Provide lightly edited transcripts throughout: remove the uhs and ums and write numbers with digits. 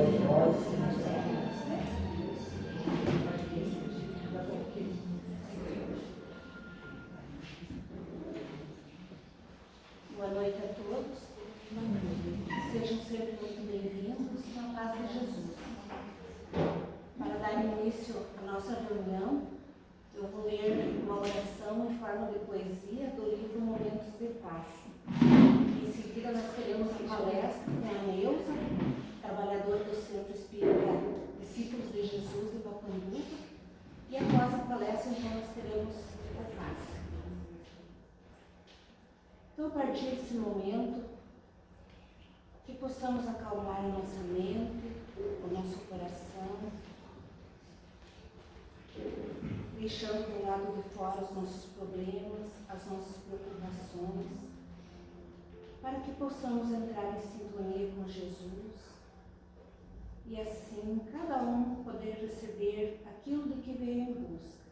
Boa noite a todos. Sejam sempre muito bem-vindos na paz de Jesus. Para dar início à nossa reunião, eu vou ler uma oração em forma de poesia do livro Momentos de Paz. Em seguida, nós teremos a palestra com a Neuza, trabalhadora do Centro Espírita Discípulos de Jesus de Papanduva. E após a palestra, então, nós teremos o passe. Então, a partir desse momento, que possamos acalmar a nossa mente, o nosso coração, deixando do lado de fora os nossos problemas, as nossas preocupações, para que possamos entrar em sintonia com Jesus e assim cada um poder receber aquilo de que veio em busca,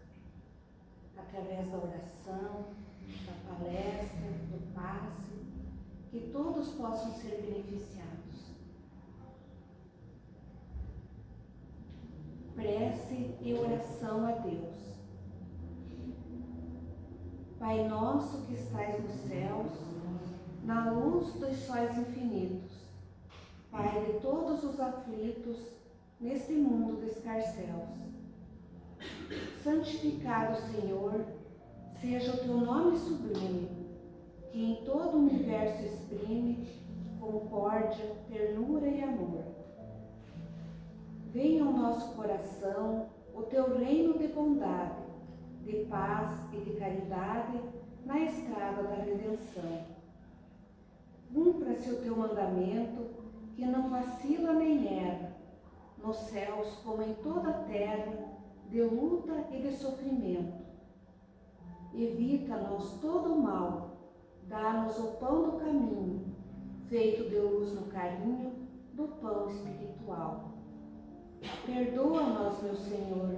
através da oração, da palestra, do passe, que todos possam ser beneficiados. Prece e oração a Deus. Pai nosso que estais nos céus, na luz dos sóis infinitos, Pai de todos os aflitos, neste mundo de escarcéus, santificado, Senhor, seja o teu nome sublime, que em todo o universo exprime concórdia, ternura e amor. Venha ao nosso coração o teu reino de bondade, de paz e de caridade na estrada da redenção. Cumpra-se o teu mandamento, que não vacila nem erra, nos céus como em toda a terra, de luta e de sofrimento. Evita-nos todo o mal, dá-nos o pão do caminho, feito de luz no carinho do pão espiritual. Perdoa-nos, meu Senhor,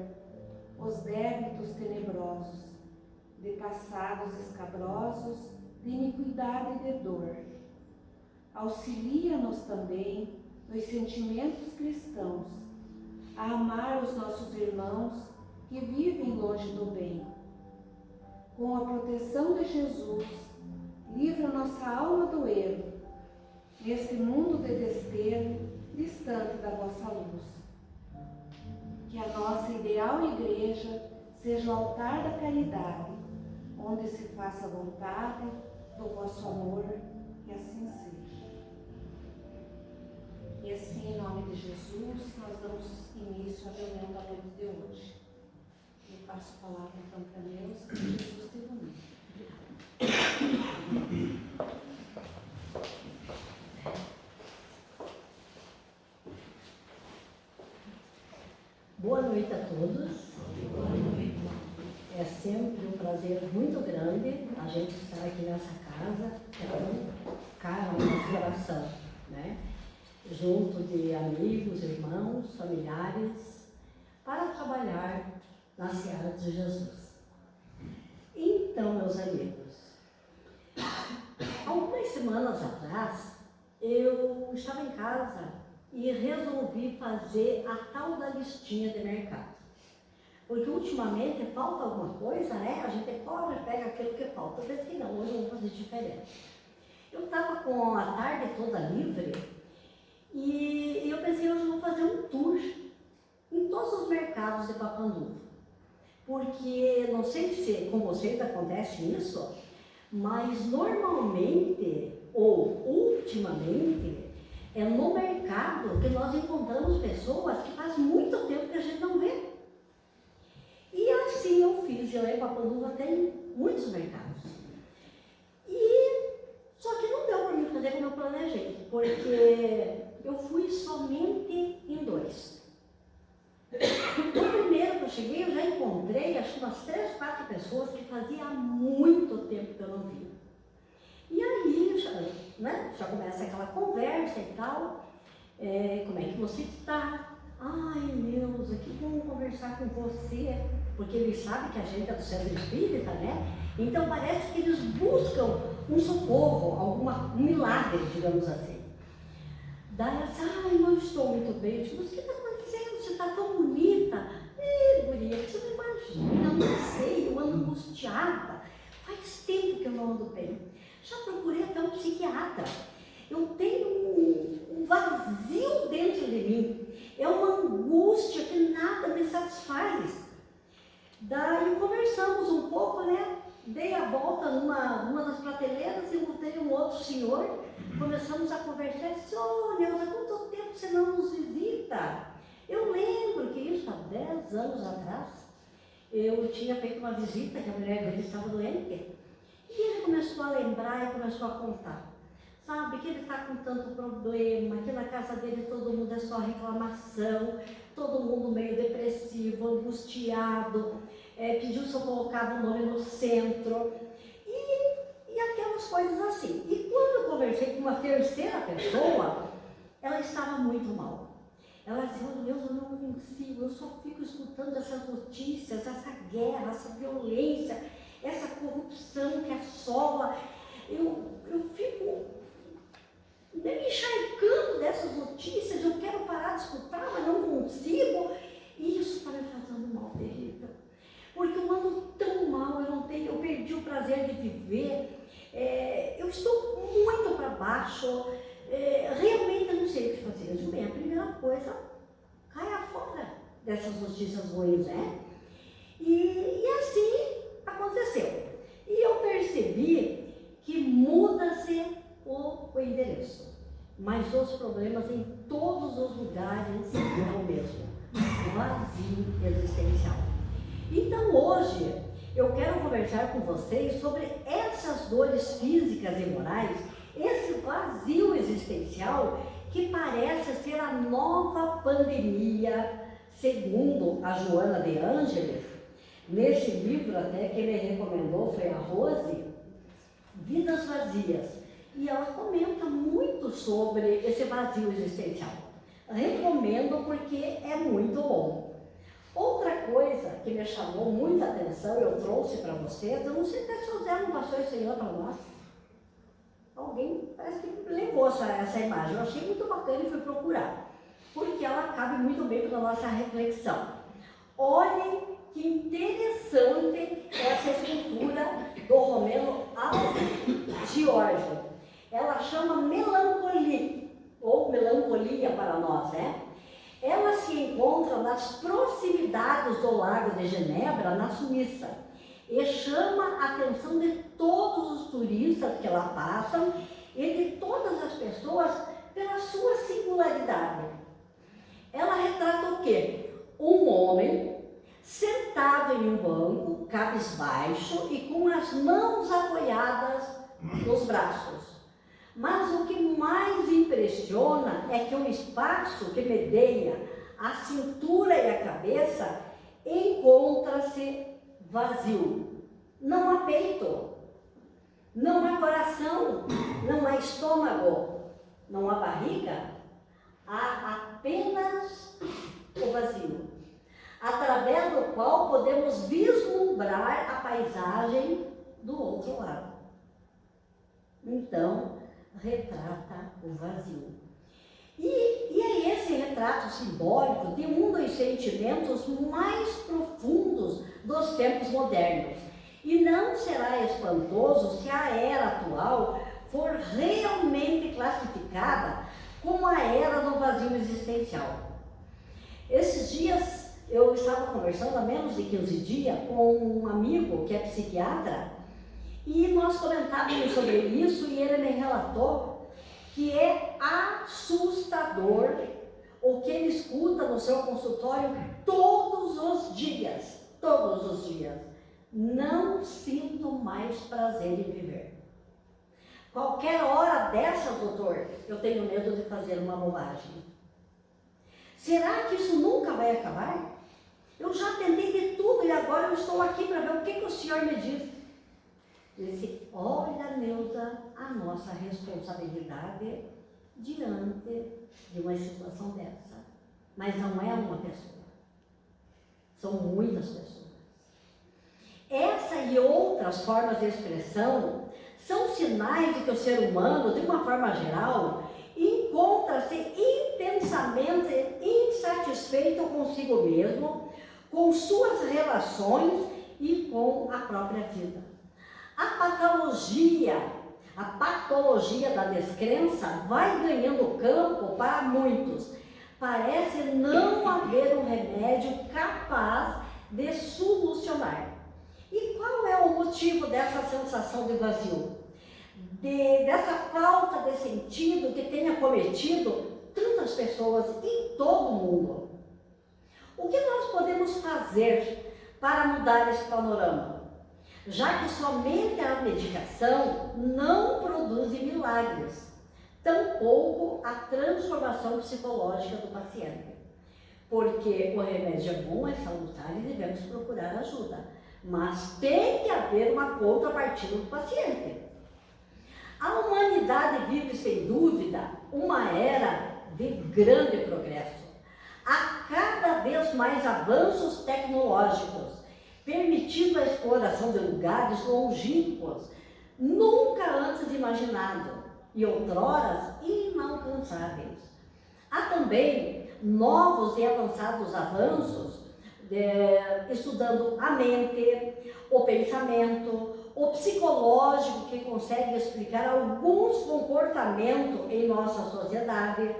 os débitos tenebrosos, de passados escabrosos, de iniquidade e de dor. Auxilia-nos também nos sentimentos cristãos, a amar os nossos irmãos que vivem longe do bem. Com a proteção de Jesus, livra nossa alma do erro, neste mundo de desterro, distante da vossa luz. Que a nossa ideal igreja seja o altar da caridade, onde se faça a vontade do vosso amor, que assim seja. E assim, em nome de Jesus, nós damos início à reunião da noite de hoje. Eu passo a palavra então para Deus, que Jesus te ilumine. Boa noite a todos. Boa noite. É sempre um prazer muito grande a gente estar aqui nessa casa, que é tão cara ao nosso coração, né? Junto de amigos, irmãos, familiares, para trabalhar na seara de Jesus. Então, meus amigos, algumas semanas atrás, eu estava em casa e resolvi fazer a tal da listinha de mercado. Porque ultimamente falta alguma coisa, né? A gente corre, pega aquilo que falta. Eu pensei, não, hoje eu vou fazer diferente. Eu estava com a tarde toda livre e eu pensei, hoje eu vou fazer um tour em todos os mercados de Papanduva. Porque, não sei se com vocês acontece isso, mas normalmente, ou ultimamente, é no mercado que nós encontramos pessoas que faz muito tempo que a gente não vê. E assim eu fiz, eu em Papanduva tem muitos mercados. Só que não deu para mim fazer como eu planejei, porque eu fui somente em 2. No primeiro que eu cheguei, eu já encontrei acho que umas 3, 4 pessoas que fazia muito tempo que eu não via. E aí já começa aquela conversa e tal, como é que você está? Ai, Neuza, que bom conversar com você, porque eles sabem que a gente é do Centro Espírita, né? Então parece que eles buscam um socorro, um milagre, digamos assim. Daí ela disse, ai, não não estou muito bem. Eu digo, mas o que está acontecendo? Você está tão bonita. Guria, você não imagina, eu não sei, eu ando angustiada. Faz tempo que eu não ando bem. Já procurei até um psiquiatra. Eu tenho um vazio dentro de mim. É uma angústia que nada me satisfaz. Daí conversamos um pouco, né? Dei a volta numa das prateleiras e encontrei um outro senhor. Começamos a conversar e disse, Neuza, há quanto tempo você não nos visita? Eu lembro que isso há 10 anos atrás, eu tinha feito uma visita, que a mulher dele estava doente. E ele começou a lembrar e começou a contar. Sabe, que ele está com tanto problema, que na casa dele todo mundo é só reclamação, todo mundo meio depressivo, angustiado, pediu se eu colocava o nome no centro, e aquelas coisas assim. E quando eu conversei com uma terceira pessoa, ela estava muito mal. Ela dizia, eu não consigo, eu só fico escutando essas notícias, essa guerra, essa violência, essa corrupção que assola. Eu fico me encharcando dessas notícias, eu quero parar de escutar, mas não consigo. E isso está me fazendo mal terrível. Porque eu ando tão mal, eu perdi o prazer de viver, eu estou muito para baixo, realmente eu não sei o que fazer. Eu digo, bem, a primeira coisa, caia fora dessas notícias ruins, né? E assim aconteceu. E eu percebi que muda-se o endereço, mas os problemas em todos os lugares é o mesmo, vazio existencial. Então hoje eu quero conversar com vocês sobre essas dores físicas e morais, esse vazio existencial que parece ser a nova pandemia, segundo a Joana de Ângeles. Nesse livro até que ele recomendou foi a Rose, Vidas Vazias. E ela comenta muito sobre esse vazio existencial. Recomendo porque é muito bom. Outra coisa que me chamou muita atenção, eu trouxe para vocês, eu não sei se o José não passou isso aí para nós. Alguém parece que levou essa imagem, eu achei muito bacana e fui procurar. Porque ela cabe muito bem para a nossa reflexão. Olhem que interessante essa escultura do Romero Giorgio. Ela chama Melancolia, ou Melancolia para nós, né? Ela se encontra nas proximidades do Lago de Genebra, na Suíça, e chama a atenção de todos os turistas que lá passam e de todas as pessoas pela sua singularidade. Ela retrata o quê? Um homem sentado em um banco, cabisbaixo e com as mãos apoiadas nos braços. Mas o que mais impressiona é que o espaço que medeia a cintura e a cabeça encontra-se vazio. Não há peito, não há coração, não há estômago, não há barriga, há apenas o vazio, através do qual podemos vislumbrar a paisagem do outro lado. Então, retrata o vazio. E é esse retrato simbólico de um dos sentimentos mais profundos dos tempos modernos. E não será espantoso se a era atual for realmente classificada como a era do vazio existencial. Esses dias eu estava conversando há menos de 15 dias com um amigo que é psiquiatra e nós comentávamos sobre isso e ele me relatou que é assustador o que ele escuta no seu consultório todos os dias. Todos os dias. Não sinto mais prazer em viver. Qualquer hora dessa, doutor, eu tenho medo de fazer uma bobagem. Será que isso nunca vai acabar? Eu já tentei de tudo e agora eu estou aqui para ver o que o senhor me diz. Ele disse, olha, Neuza, a nossa responsabilidade diante de uma situação dessa. Mas não é uma pessoa. São muitas pessoas. Essa e outras formas de expressão são sinais de que o ser humano, de uma forma geral, encontra-se intensamente intensamente insatisfeito consigo mesmo, com suas relações e com a própria vida. A patologia da descrença vai ganhando campo para muitos. Parece não haver um remédio capaz de solucionar. E qual é o motivo dessa sensação de vazio? Dessa falta de sentido que tem acometido tantas pessoas em todo o mundo? O que nós podemos fazer para mudar esse panorama? Já que somente a medicação não produz milagres, tampouco a transformação psicológica do paciente. Porque o remédio é bom, é salutar e devemos procurar ajuda. Mas tem que haver uma contrapartida do paciente. A humanidade vive, sem dúvida, uma era de grande progresso. Há cada vez mais avanços tecnológicos, permitindo a exploração de lugares longínquos, nunca antes imaginado e outroras inalcançáveis. Há também novos e avançados avanços, estudando a mente, o pensamento, o psicológico, que consegue explicar alguns comportamentos em nossa sociedade.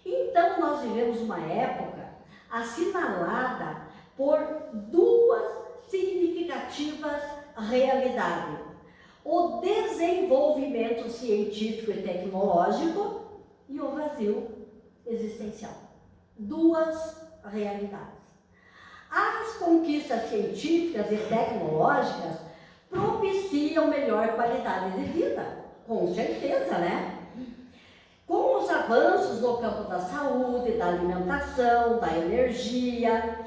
Então, nós vivemos uma época assinalada por duas significativas realidades: o desenvolvimento científico e tecnológico e o vazio existencial. Duas realidades. As conquistas científicas e tecnológicas propiciam melhor qualidade de vida, com certeza, né? Com os avanços no campo da saúde, da alimentação, da energia,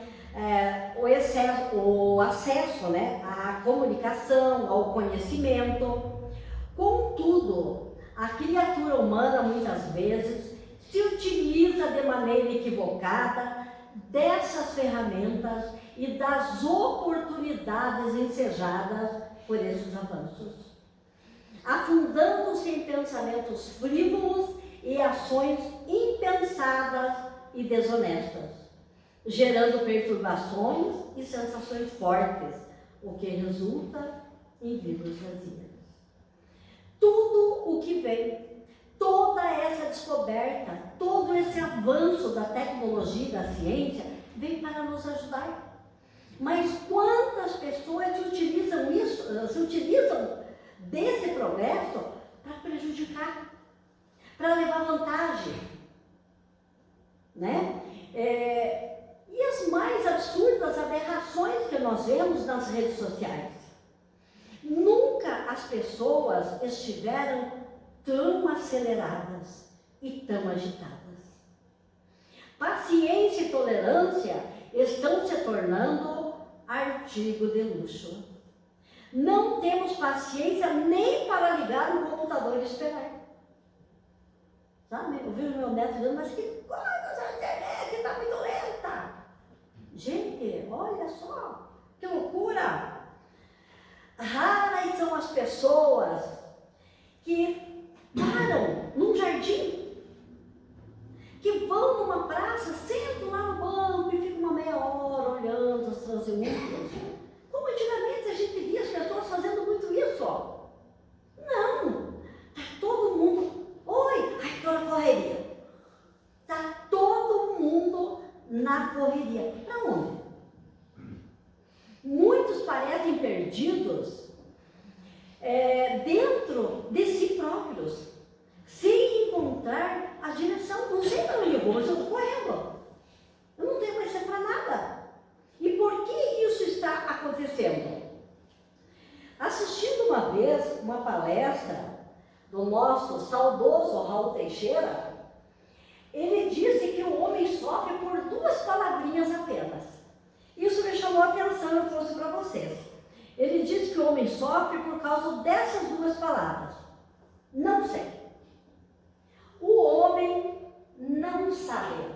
o acesso, né, à comunicação, ao conhecimento. Contudo, a criatura humana muitas vezes se utiliza de maneira equivocada dessas ferramentas e das oportunidades ensejadas por esses avanços, afundando-se em pensamentos frívolos e ações impensadas e desonestas, gerando perturbações e sensações fortes, o que resulta em vidas vazias. Tudo o que vem, toda essa descoberta, todo esse avanço da tecnologia e da ciência vem para nos ajudar. Mas quantas pessoas se utilizam desse progresso para prejudicar, para levar vantagem, né? E as mais absurdas aberrações que nós vemos nas redes sociais. Nunca as pessoas estiveram tão aceleradas e tão agitadas. Paciência e tolerância estão se tornando artigo de luxo. Não temos paciência nem para ligar um computador e esperar. Sabe? Eu vejo meu neto dizendo, mas que coisa, a internet está muito lenta. Gente, olha só, que loucura! Raras são as pessoas que param num jardim, que vão numa praça, sentam lá no banco e ficam uma meia hora olhando os transeuntes. Como antigamente a gente via as pessoas fazendo muito isso. Não, está todo mundo, oi, ai, estou na correria. Está todo mundo na correria. Para onde? Muitos parecem perdidos dentro de si próprios, sem encontrar a direção. Não sei para onde eu vou, mas eu estou correndo. Eu não tenho mais tempo para nada. E por que isso está acontecendo? Assistindo uma vez uma palestra do nosso saudoso Raul Teixeira, ele disse que o homem sofre por duas palavrinhas apenas. Isso me chamou a atenção, eu trouxe para vocês. Ele disse que o homem sofre por causa dessas duas palavras. Não sei. O homem não sabe.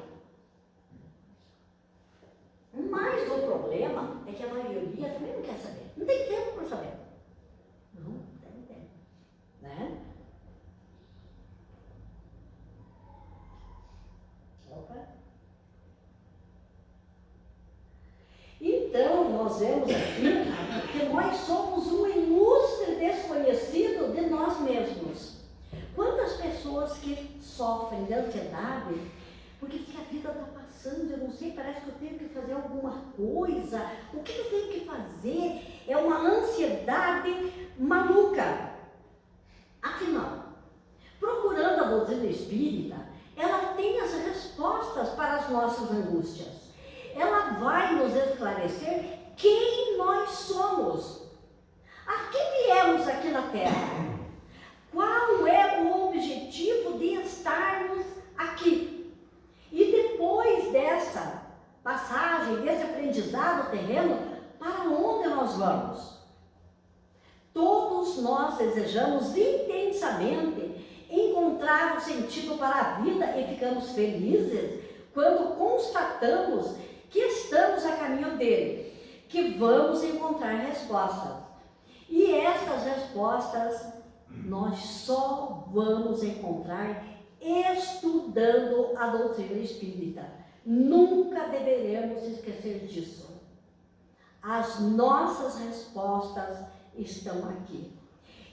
Mas o problema é que a maioria também não quer saber. Não tem tempo para saber. Não tem tempo. Né? Então, nós vemos aqui que nós somos um ilustre desconhecido de nós mesmos. Quantas pessoas que sofrem de ansiedade, porque a vida está passando, eu não sei, parece que eu tenho que fazer alguma coisa, o que eu tenho que fazer? É uma ansiedade maluca. Afinal, procurando a doutrina espírita, ela tem as respostas para as nossas angústias. Ela vai nos esclarecer quem nós somos, a que viemos aqui na Terra, qual é o objetivo de estarmos aqui. E depois dessa passagem, desse aprendizado terreno, para onde nós vamos? Todos nós desejamos intensamente encontrar o sentido para a vida e ficamos felizes quando constatamos que estamos a caminho dele, que vamos encontrar respostas. E essas respostas nós só vamos encontrar estudando a doutrina espírita. Nunca deveremos esquecer disso. As nossas respostas estão aqui.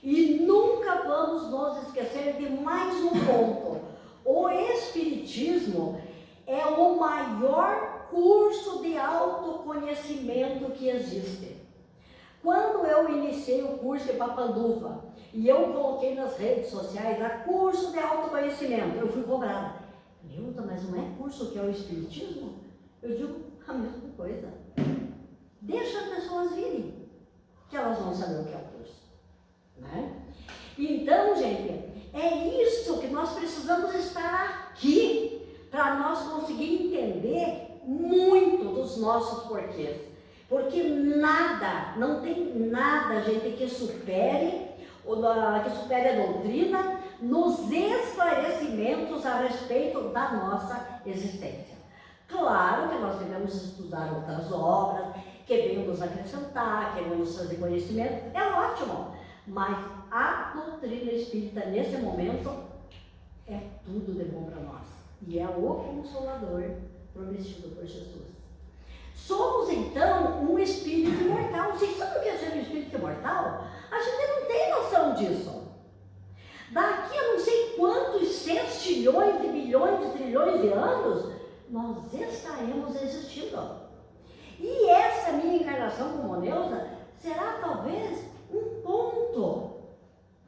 E nunca vamos nos esquecer de mais um ponto. O Espiritismo é o maior curso de autoconhecimento que existe. Quando eu iniciei o curso de Papanduva e eu coloquei nas redes sociais a curso de autoconhecimento, eu fui cobrada. Milton, mas não é curso que é o Espiritismo? Eu digo a mesma coisa. Deixa as pessoas virem, que elas vão saber o que é o curso. Né? Então, gente, é isso que nós precisamos estar aqui para nós conseguir entender muito dos nossos porquês. Porque nada, não tem nada, gente, que supere a doutrina nos esclarecimentos a respeito da nossa existência. Claro que nós devemos estudar outras obras, que venham nos acrescentar, que venham nos trazer conhecimento, é ótimo. Mas a doutrina espírita, nesse momento, é tudo de bom para nós. E é o Consolador prometido por Jesus. Somos, então, um espírito imortal. Vocês sabem o que é ser um espírito imortal? A gente não tem noção disso. Daqui a não sei quantos sextilhões de bilhões de trilhões de anos, nós estaremos existindo. E essa minha encarnação como Neuza será talvez um ponto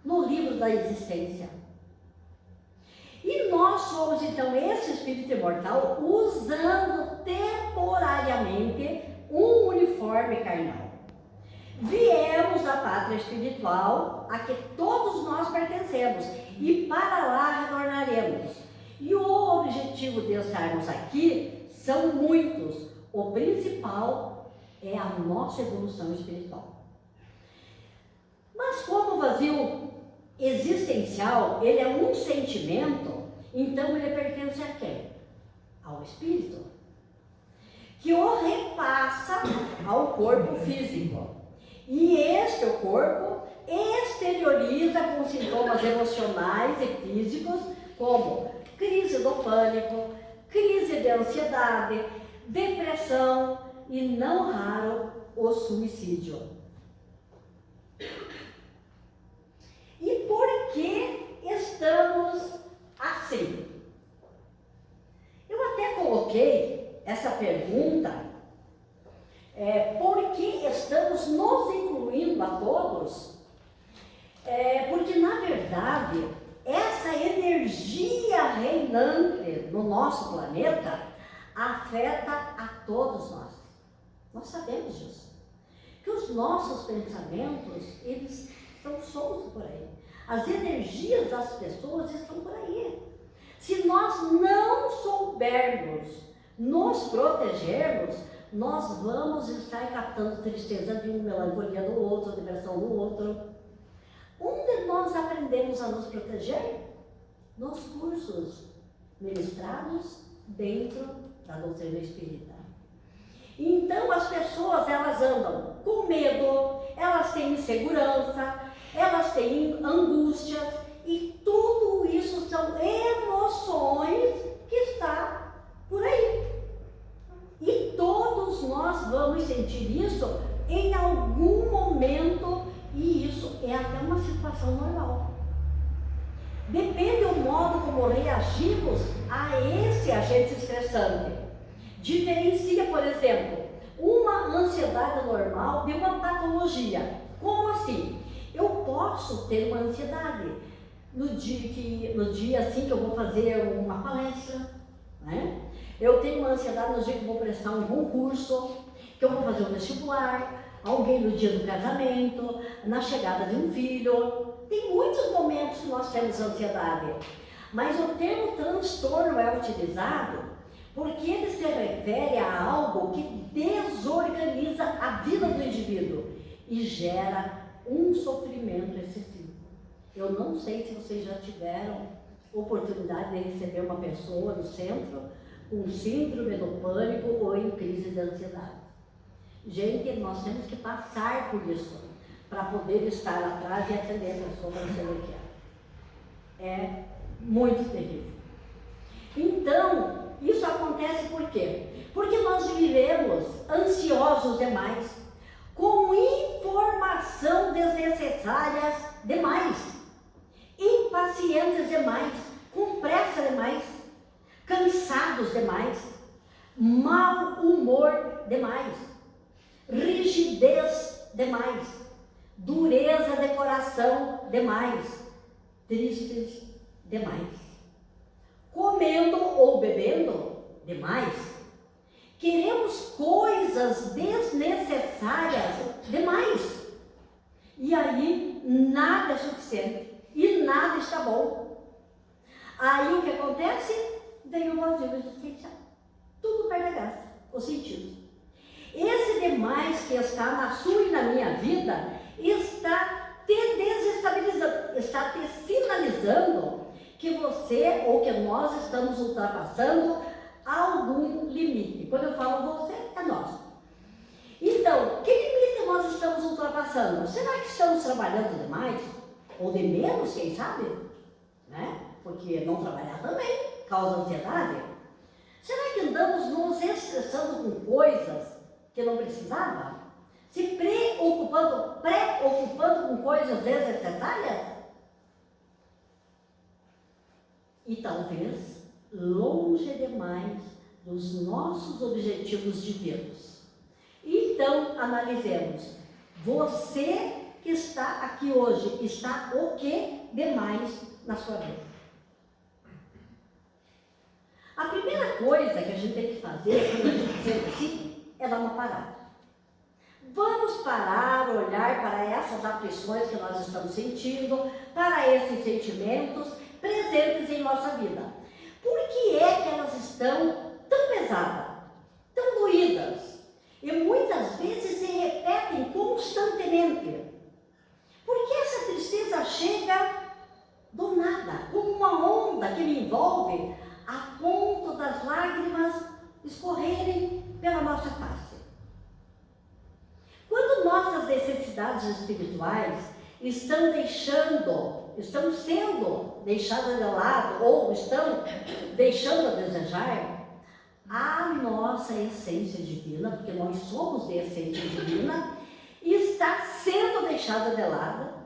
no livro da existência. E nós somos então esse espírito imortal usando temporariamente um uniforme carnal. Viemos da pátria espiritual a que todos nós pertencemos e para lá retornaremos. E o objetivo de estarmos aqui são muitos. O principal é a nossa evolução espiritual. Mas como o vazio existencial, ele é um sentimento, então ele pertence a quem? Ao espírito, que o repassa ao corpo físico. E este, o corpo, exterioriza com sintomas emocionais e físicos, como crise do pânico, crise de ansiedade, depressão e, não raro, o suicídio. E por que estamos assim? Eu até coloquei essa pergunta, por que estamos nos incluindo a todos? Porque, na verdade, essa energia reinante no nosso planeta afeta a todos nós. Nós sabemos disso. Que os nossos pensamentos, eles estão soltos por aí. As energias das pessoas estão por aí. Se nós não soubermos nos protegermos, nós vamos estar captando tristeza de um, melancolia do outro, depressão do outro. Onde nós aprendemos a nos proteger? Nos cursos ministrados dentro da doutrina espírita. Então as pessoas, elas andam com medo, elas têm insegurança, elas têm angústias, e tudo isso são emoções que está sentir isso em algum momento, e isso é até uma situação normal. Depende do modo como reagimos a esse agente estressante. Diferencia, por exemplo, uma ansiedade normal de uma patologia. Como assim? Eu posso ter uma ansiedade no dia assim que eu vou fazer uma palestra, né? Eu tenho uma ansiedade no dia que eu vou prestar um concurso, que eu vou fazer um vestibular, alguém no dia do casamento, na chegada de um filho. Tem muitos momentos que nós temos ansiedade, mas o termo transtorno é utilizado porque ele se refere a algo que desorganiza a vida do indivíduo e gera um sofrimento excessivo. Eu não sei se vocês já tiveram oportunidade de receber uma pessoa no centro com síndrome do pânico ou em crise de ansiedade. Gente, nós temos que passar por isso para poder estar atrás e atender a pessoa para saber o que é. É muito terrível. Então, isso acontece por quê? Porque nós vivemos ansiosos demais, com informação desnecessárias demais, impacientes demais, com pressa demais, cansados demais, mau humor demais, rigidez demais, dureza de coração demais, tristes demais, comendo ou bebendo demais, queremos coisas desnecessárias demais, e aí nada é suficiente e nada está bom. Aí o que acontece? Vem o vazio existencial, tudo perde a graça, o sentido. Esse demais que está na sua e na minha vida está te desestabilizando, está te sinalizando que você ou que nós estamos ultrapassando algum limite. Quando eu falo você, é nós. Então, que limite nós estamos ultrapassando? Será que estamos trabalhando demais? Ou de menos, quem sabe? Né? Porque não trabalhar também causa ansiedade. Será que andamos nos estressando com coisas que não precisava? Se preocupando com coisas desnecessárias? E talvez longe demais dos nossos objetivos divinos. Então, analisemos. Você que está aqui hoje, está o que demais na sua vida? A primeira coisa que a gente tem que fazer, quando a gente sente assim, é dar uma parada. Vamos parar, olhar para essas aflições que nós estamos sentindo, para esses sentimentos presentes em nossa vida. Por que é que elas estão tão pesadas, tão doídas e muitas vezes se repetem constantemente? Por que essa tristeza chega do nada, como uma onda que me envolve a ponto das lágrimas escorrerem pela nossa face? Quando nossas necessidades espirituais estão sendo deixadas de lado ou estão deixando a desejar, a nossa essência divina, porque nós somos de essência divina, está sendo deixada de lado.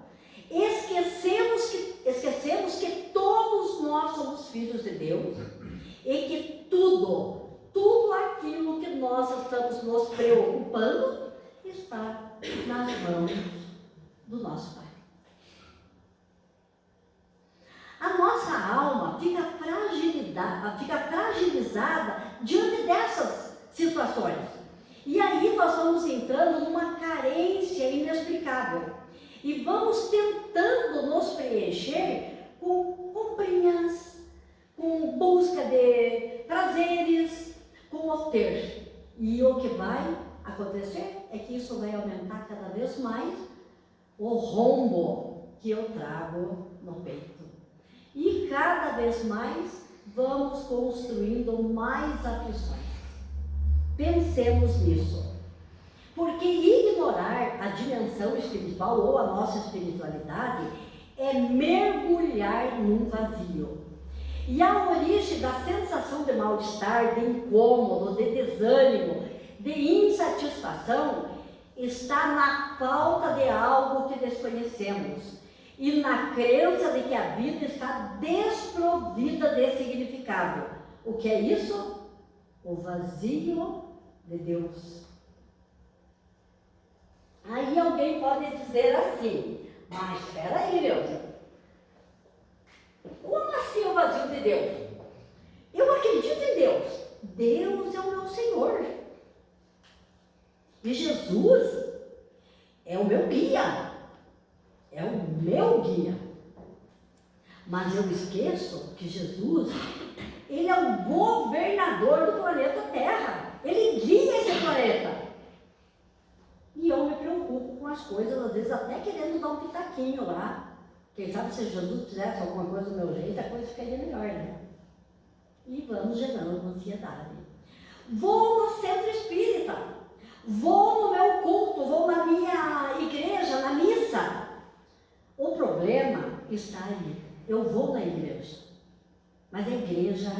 Esquecemos que todos nós somos filhos de Deus e que tudo aquilo que nós estamos nos preocupando está nas mãos do nosso Pai. A nossa alma fica fragilizada diante dessas situações. E aí nós vamos entrando numa carência inexplicável. E vamos tentando nos preencher com comprinhas, com busca de prazeres, com o ter. E o que vai acontecer é que isso vai aumentar cada vez mais o rombo que eu trago no peito. E cada vez mais vamos construindo mais aflições. Pensemos nisso. Porque ignorar a dimensão espiritual ou a nossa espiritualidade é mergulhar num vazio. E a origem da sensação de mal-estar, de incômodo, de desânimo, de insatisfação está na falta de algo que desconhecemos e na crença de que a vida está desprovida de significado. O que é isso? O vazio de Deus. Aí alguém pode dizer assim, mas espera aí, meu Deus. Como assim o vazio de Deus? Eu acredito em Deus. Deus é o meu Senhor. E Jesus é o meu guia. É o meu guia. Mas eu esqueço que Jesus, ele é o governador do planeta Terra. Ele guia esse planeta. E eu me preocupo com as coisas, às vezes até querendo dar um pitaquinho lá. Quem sabe se Jesus fizesse alguma coisa do meu jeito, a coisa ficaria melhor, né? E vamos gerando ansiedade. Vou no centro espírita, vou no meu culto, vou na minha igreja, na missa. O problema está aí. Eu vou na igreja, mas a igreja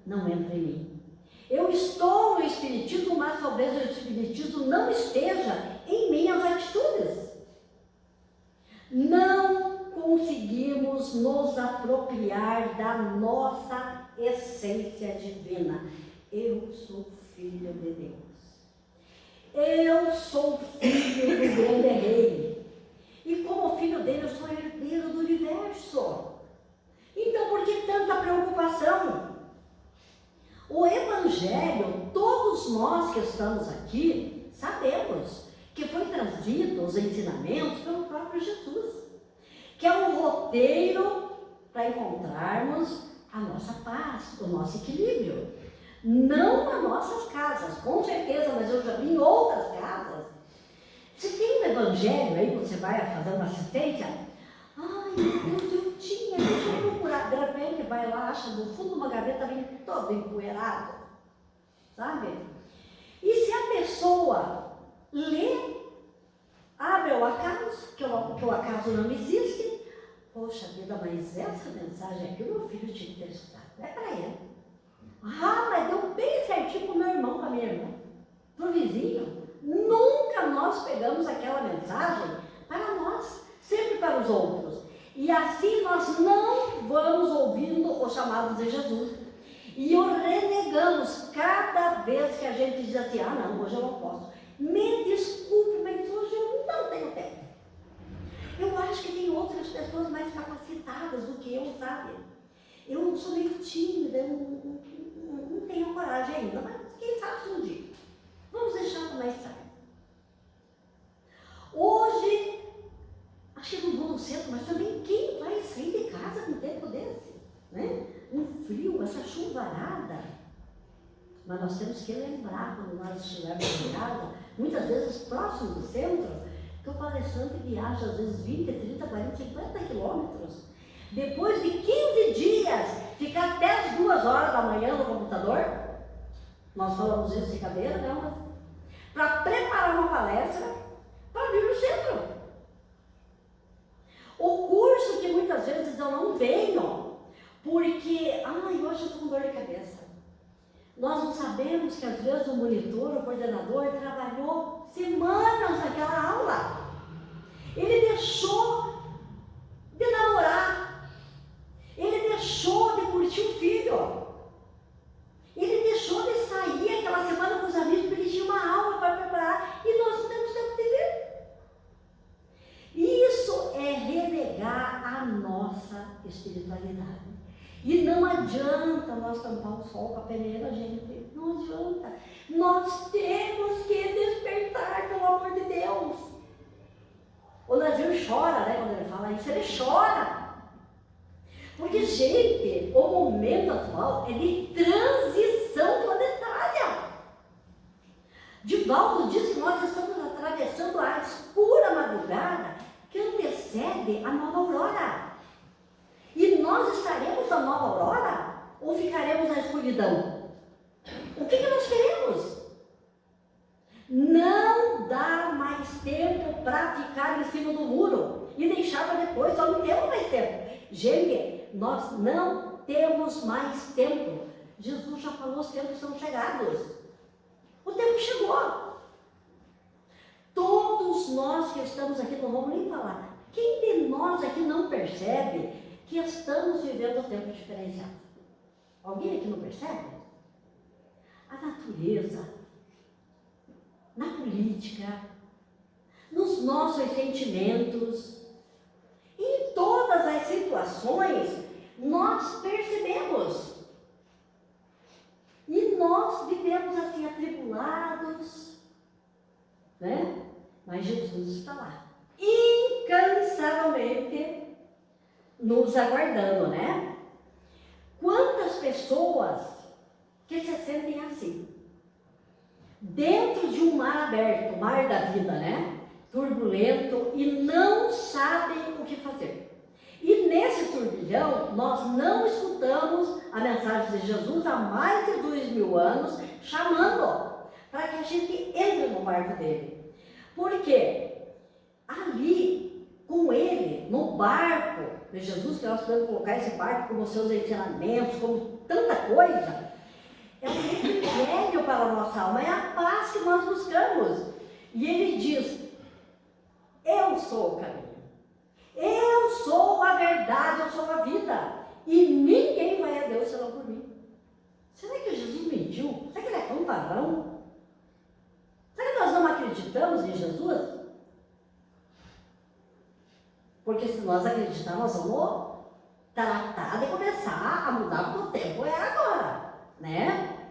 não entra em mim. Eu estou no espiritismo, mas talvez o espiritismo não esteja em minhas atitudes. Não conseguimos nos apropriar da nossa essência divina. Eu sou filho de Deus. Eu sou filho do grande rei. E como filho dele, eu sou herdeiro do universo. Então, por que tanta preocupação? O Evangelho, todos nós que estamos aqui, sabemos que foi trazido os ensinamentos pelo próprio Jesus, que é um roteiro para encontrarmos a nossa paz, o nosso equilíbrio. Não nas nossas casas, com certeza, mas eu já vi em outras casas. Se tem um evangelho aí, você vai fazer uma assistência, ai meu Deus, eu tinha, deixa eu procurar, de repente vai lá, acha no fundo de uma gaveta, vem todo empoeirado, sabe? E se a pessoa lê, abre o acaso, que o acaso não existe, poxa vida, mas essa mensagem aqui o meu filho tinha que ter estudado, é para ele. Ah, mas deu bem certinho para o meu irmão, para a minha irmã, para o vizinho. Nunca nós pegamos aquela mensagem para nós, sempre para os outros. E assim nós não vamos ouvindo os chamados de Jesus. E o renegamos cada vez que a gente diz assim, ah não, hoje eu não posso. Me desculpe, mas hoje eu não tenho tempo. Eu acho que tem outras pessoas mais capacitadas do que eu, sabe? Eu sou meio tímida, eu não tenho coragem ainda, mas quem sabe se um dia. Vamos deixar para mais tarde. Hoje, acho que não vou no centro, mas também quem vai sair de casa num tempo desse? Né? Um frio, essa chuvarada. Mas nós temos que lembrar, quando nós estivermos em casa, muitas vezes próximo do centro, que o palestrante viaja às vezes 20, 30, 40, 50 quilômetros. Depois de 15 dias, ficar até as 2 horas da manhã no computador, nós falamos isso de cadeira, né? Para preparar uma palestra para vir no centro. O curso que muitas vezes eu não venho, porque, hoje eu estou com dor de cabeça. Nós não sabemos que às vezes o monitor, o coordenador, trabalhou semanas naquela aula. Ele deixou de namorar. Ele deixou de curtir o filho. Ele deixou de sair aquela semana com os amigos porque ele tinha uma aula para preparar e nós não temos tempo de ver. Isso é renegar a nossa espiritualidade. E não adianta nós tampar o sol com a peneira, gente. Não adianta. Nós temos que despertar, pelo amor de Deus. O Nazir chora, né? Quando ele fala isso, ele chora. Porque, gente, o momento atual é de transição planetária. Divaldo diz que nós estamos atravessando a escura madrugada que antecede a nova aurora. E nós estaremos na nova aurora ou ficaremos na escuridão? O que nós queremos? Não dá mais tempo para ficar em cima do muro e deixar para depois, só não temos mais tempo. Gente, nós não temos mais tempo. Jesus já falou, os tempos são chegados. O tempo chegou. Todos nós que estamos aqui, não vamos nem falar, quem de nós aqui não percebe que estamos vivendo um tempo diferenciado? Alguém aqui não percebe? A natureza, na política, nos nossos sentimentos, em todas as situações, nós percebemos. E nós vivemos assim atribulados, né? Mas Jesus está lá, incansavelmente nos aguardando, né? Quantas pessoas que se sentem assim, dentro de um mar aberto, mar da vida, né? Turbulento, e não sabem o que fazer. E nesse turbilhão, nós não escutamos a mensagem de Jesus há mais de 2000 anos, chamando para que a gente entre no barco dele. Porque ali, com ele, no barco de Jesus, que nós podemos colocar esse barco como seus ensinamentos, como tanta coisa, é um refrigério para a nossa alma, é a paz que nós buscamos. E ele diz, eu sou o caminho. Eu sou a verdade, eu sou a vida. E ninguém vai a Deus senão por mim. Será que Jesus mentiu? Será que ele é tão pavão? Será que nós não acreditamos em Jesus? Porque se nós acreditarmos, nós vamos tratar de começar a mudar, porque o tempo é agora, né?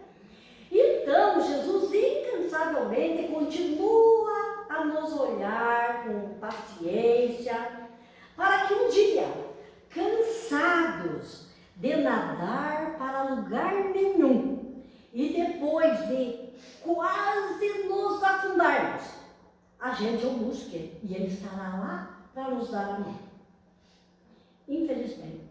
Então, Jesus incansavelmente continua a nos olhar com paciência, para que um dia, cansados de nadar para lugar nenhum, e depois de quase nos afundarmos, a gente o busque, e ele estará lá para nos dar a mão. Infelizmente,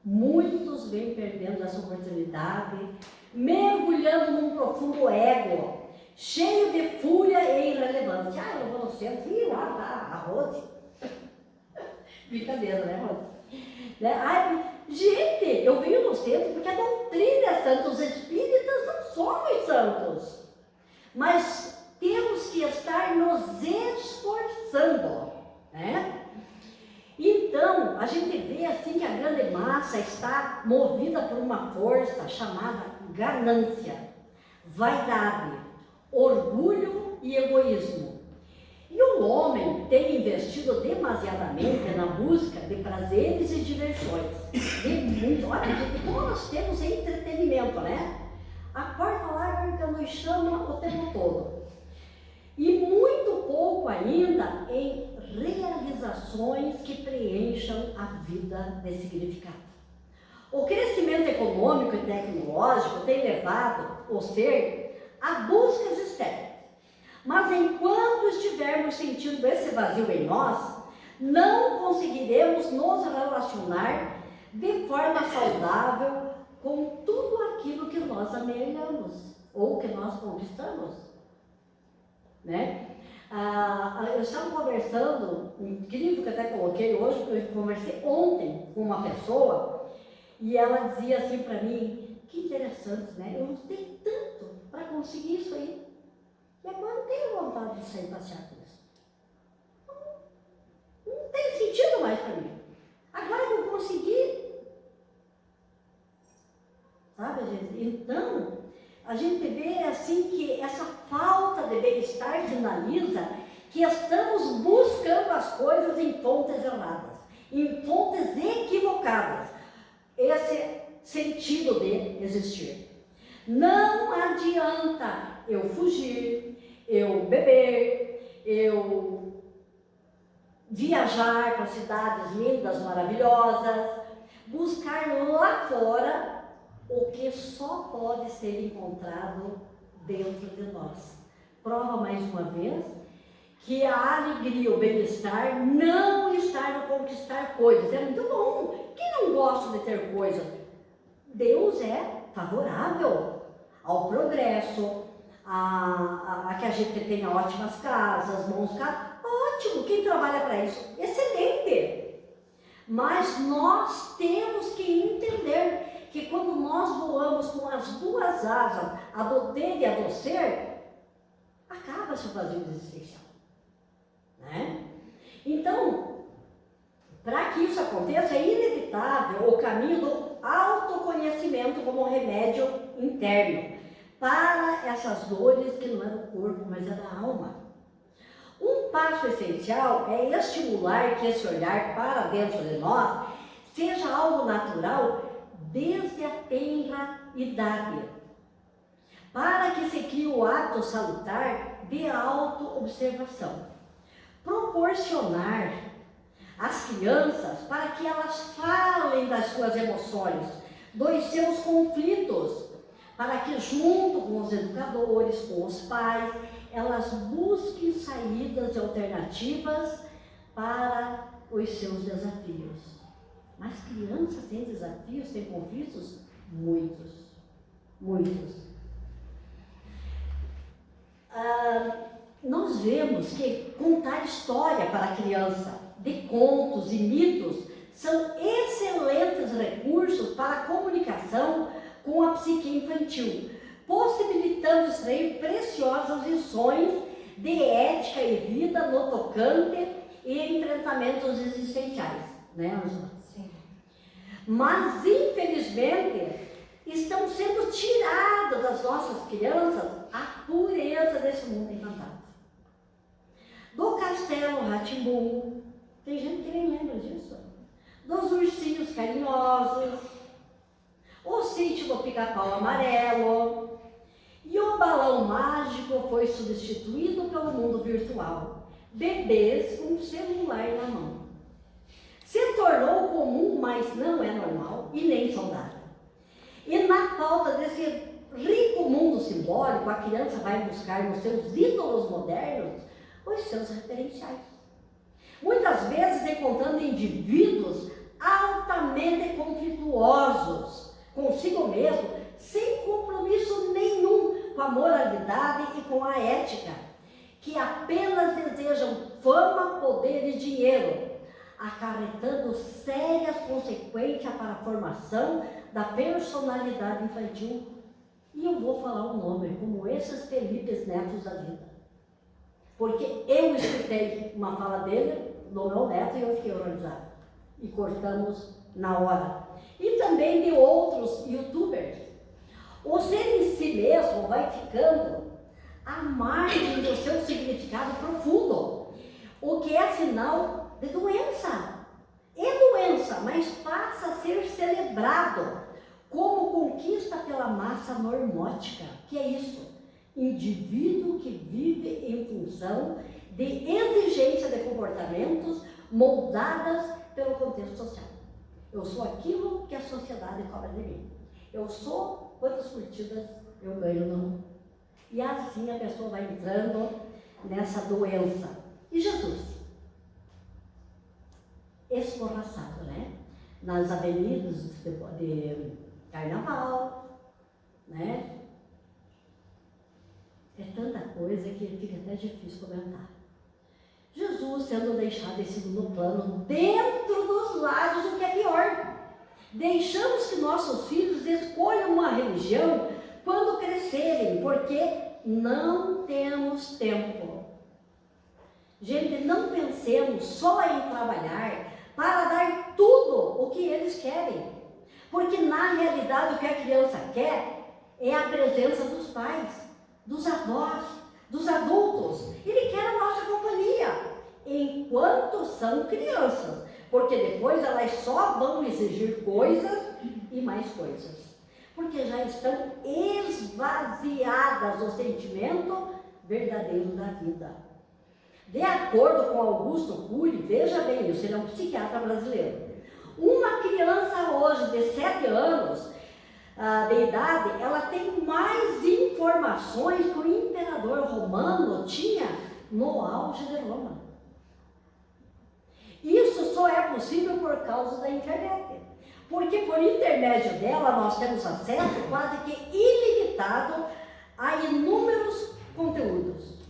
muitos vêm perdendo essa oportunidade, mergulhando num profundo ego, cheio de fúria e irrelevância. Ah, eu vou no centro, e lá tá a Rose. Brincadeira, né, Rose? Né? Ai, gente, eu venho no centro porque a doutrina é santa, os espíritas não somos santos. Mas temos que estar nos esforçando, né? Então, a gente vê assim que a grande massa está movida por uma força chamada ganância, vaidade, orgulho e egoísmo. E o homem tem investido demasiadamente na busca de prazeres e diversões. Olha, gente, como nós temos entretenimento, né? A quarta larga nos chama o tempo todo. E muito pouco ainda em realizações que preencham a vida de significado. O crescimento econômico e tecnológico tem levado o ser a buscas externas. Mas enquanto estivermos sentindo esse vazio em nós, não conseguiremos nos relacionar de forma saudável com tudo aquilo que nós amelhamos ou que nós conquistamos, né? Eu estava conversando, incrível que até coloquei hoje, porque eu conversei ontem com uma pessoa e ela dizia assim para mim, que interessante, né? Eu lutei tanto para conseguir isso aí e agora não tenho vontade de sair passear com isso. Não tem sentido mais para mim. Agora que eu consegui, sabe, gente? Então, a gente vê assim que essa falta de bem-estar sinaliza que estamos buscando as coisas em fontes erradas, em fontes equivocadas. Esse sentido de existir. Não adianta eu fugir, eu beber, eu viajar para cidades lindas, maravilhosas, buscar lá fora o que só pode ser encontrado dentro de nós. Prova mais uma vez que a alegria, o bem-estar não está no conquistar coisas. É muito bom. Quem não gosta de ter coisas? Deus é favorável ao progresso, a que a gente tenha ótimas casas, bons carros. Ótimo, quem trabalha para isso? Excelente. Mas nós temos que entender que quando nós voamos com as duas asas, a do ter e a do ser, acaba-se o vazio existencial, né? Então, para que isso aconteça, é inevitável o caminho do autoconhecimento como remédio interno para essas dores que não é do corpo, mas é da alma. Um passo essencial é estimular que esse olhar para dentro de nós seja algo natural desde a tenra idade, para que se crie o hábito salutar de autoobservação. Proporcionar às crianças para que elas falem das suas emoções, dos seus conflitos, para que junto com os educadores, com os pais, elas busquem saídas alternativas para os seus desafios. Mas crianças têm desafios, têm conflitos? Muitos. Nós vemos que contar história para a criança, de contos e mitos, são excelentes recursos para a comunicação com a psique infantil, possibilitando extrair preciosas lições de ética e vida no tocante e enfrentamentos existenciais, né, Ângela? Sim. Mas, infelizmente, estão sendo tiradas das nossas crianças a pureza desse mundo encantado. Do Castelo Rá-Tim-Bum, tem gente que nem lembra disso, dos ursinhos carinhosos, o sítio do Pica-Pau Amarelo, e o balão mágico foi substituído pelo mundo virtual. Bebês com celular na mão. Se tornou comum, mas não é normal e nem saudável. E na falta desse rico mundo simbólico, a criança vai buscar nos seus ídolos modernos os seus referenciais. Muitas vezes encontrando indivíduos altamente conflituosos consigo mesmo, sem compromisso nenhum com a moralidade e com a ética, que apenas desejam fama, poder e dinheiro, acarretando sérias consequências para a formação da personalidade infantil. E eu vou falar um nome, como esses Felipes Netos da vida. Porque eu escutei uma fala dele, do meu neto, e eu fiquei horrorizada. E cortamos na hora. E também de outros youtubers. O ser em si mesmo vai ficando à margem do seu significado profundo, o que é sinal de doença. É doença, mas passa a ser celebrado como conquista pela massa normótica, que é isso, indivíduo que vive em função de exigência de comportamentos moldadas pelo contexto social. Eu sou aquilo que a sociedade cobra de mim. Eu sou quantas curtidas eu ganho no mundo. E assim a pessoa vai entrando nessa doença. E Jesus? Escorraçado, né? Nas avenidas de carnaval, né? É tanta coisa que fica até difícil comentar. Jesus sendo deixado em segundo plano dentro dos lares, o que é pior. Deixamos que nossos filhos escolham uma religião quando crescerem, porque não temos tempo. Gente, não pensemos só em trabalhar para dar tudo o que eles querem. Porque na realidade o que a criança quer é a presença dos pais, dos avós, dos adultos. Ele quer a nossa companhia, enquanto são crianças. Porque depois elas só vão exigir coisas e mais coisas. Porque já estão esvaziadas do sentimento verdadeiro da vida. De acordo com Augusto Cury, veja bem isso, ele é um psiquiatra brasileiro. Uma criança hoje de 7 anos de idade, ela tem mais informações que o imperador romano tinha no auge de Roma. Isso só é possível por causa da internet. Porque por intermédio dela nós temos acesso quase que ilimitado a inúmeros conteúdos.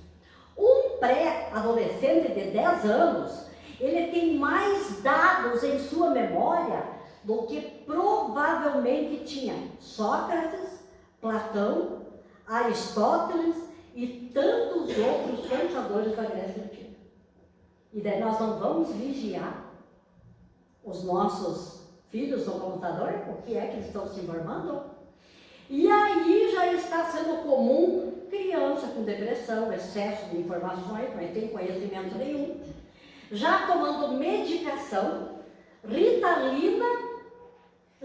Um pré-adolescente de 10 anos, ele tem mais dados em sua memória do que provavelmente tinha Sócrates, Platão, Aristóteles e tantos outros pensadores da Grécia Antiga. E daí nós não vamos vigiar os nossos filhos no computador, o que é que eles estão se informando? E aí já está sendo comum criança com depressão, excesso de informações, não tem conhecimento nenhum, já tomando medicação, Ritalina,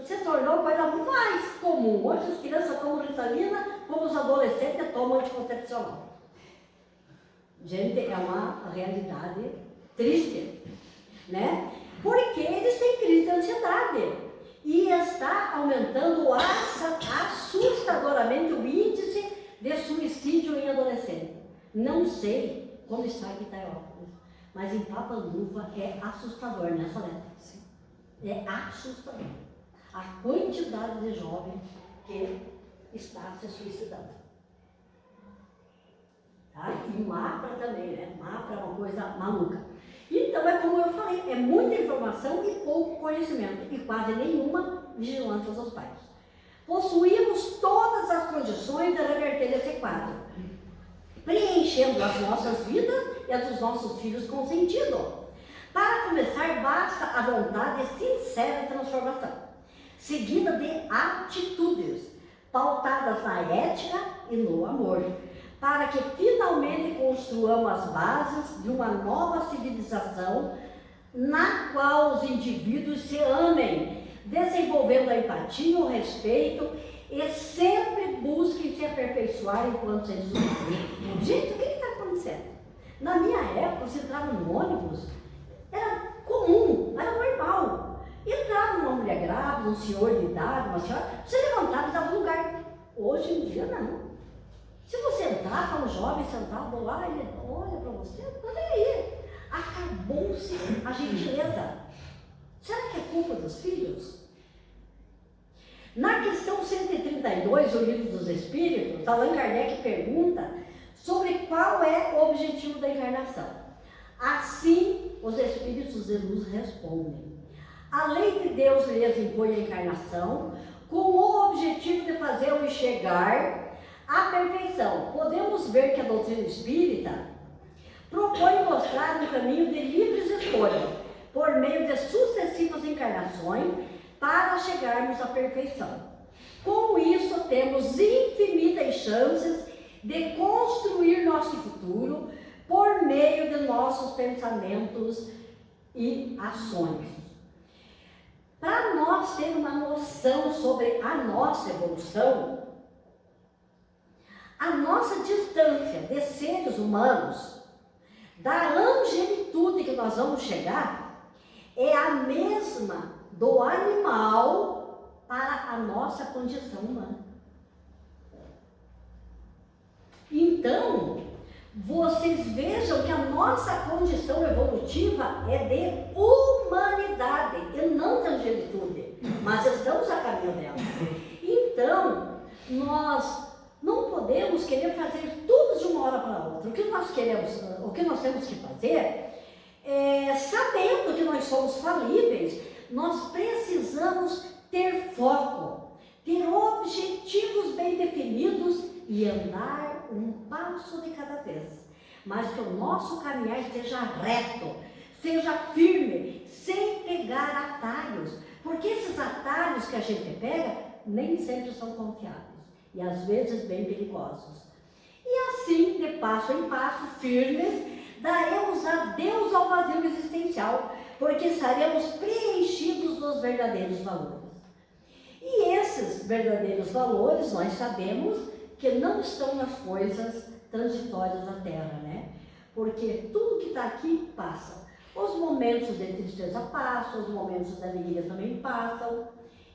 se tornou a coisa mais comum. Hoje as crianças tomam Ritalina, como os adolescentes tomam anticoncepcional. Gente, é uma realidade triste, né? Porque eles têm crise de ansiedade e está aumentando assustadoramente o índice de suicídio em adolescente. Não sei como está aqui em Itaiópolis, mas em Papanduva é assustador, né, Salete? Sim. É assustador a quantidade de jovens que está se suicidando. Tá? E Mafra também, né? Mafra é uma coisa maluca. Então, é como eu falei, é muita informação e pouco conhecimento, e quase nenhuma vigilância dos pais. Possuímos todas as condições de reverter esse quadro, preenchendo as nossas vidas e as dos nossos filhos com sentido. Para começar, basta a vontade sincera de transformação, seguida de atitudes pautadas na ética e no amor, para que finalmente construamos as bases de uma nova civilização na qual os indivíduos se amem, desenvolvendo a empatia, o respeito e sempre busquem se aperfeiçoar enquanto seres humanos. Gente, o que está acontecendo? Na minha época, você entrava no ônibus, era comum, era normal. Entrava uma mulher grávida, um senhor de idade, uma senhora, você levantava e dava lugar. Hoje em dia, não. Se você entrar com um jovem sentado lá, ele olha para você, não nem aí. Acabou-se a gentileza. Será que é culpa dos filhos? Na questão 132 do Livro dos Espíritos, Allan Kardec pergunta sobre qual é o objetivo da encarnação. Assim, os Espíritos de Luz respondem: a lei de Deus lhes impõe a encarnação com o objetivo de fazê-los chegar à perfeição. Podemos ver que a doutrina espírita propõe mostrar um caminho de livres escolhas, por meio de sucessivas encarnações, para chegarmos à perfeição. Com isso, temos infinitas chances de construir nosso futuro por meio de nossos pensamentos e ações. Para nós ter uma noção sobre a nossa evolução, a nossa distância de seres humanos, da angelitude que nós vamos chegar, é a mesma do animal para a nossa condição humana. Então, vocês vejam que a nossa condição evolutiva é de humanidade e não de angelitude, mas estamos a caminho dela. Então, nós não podemos querer fazer tudo de uma hora para outra. O que nós temos que fazer é, sabendo que nós somos falíveis, nós precisamos ter foco, ter objetivos bem definidos e andar um passo de cada vez. Mas que o nosso caminhar seja reto, seja firme, sem pegar atalhos, porque esses atalhos que a gente pega nem sempre são confiáveis e às vezes bem perigosos. E assim, de passo em passo, firmes, daremos adeus ao vazio existencial, porque estaremos preenchidos dos verdadeiros valores. E esses verdadeiros valores, nós sabemos que não estão nas coisas transitórias da Terra, né? Porque tudo que está aqui passa. Os momentos de tristeza passam, os momentos de alegria também passam.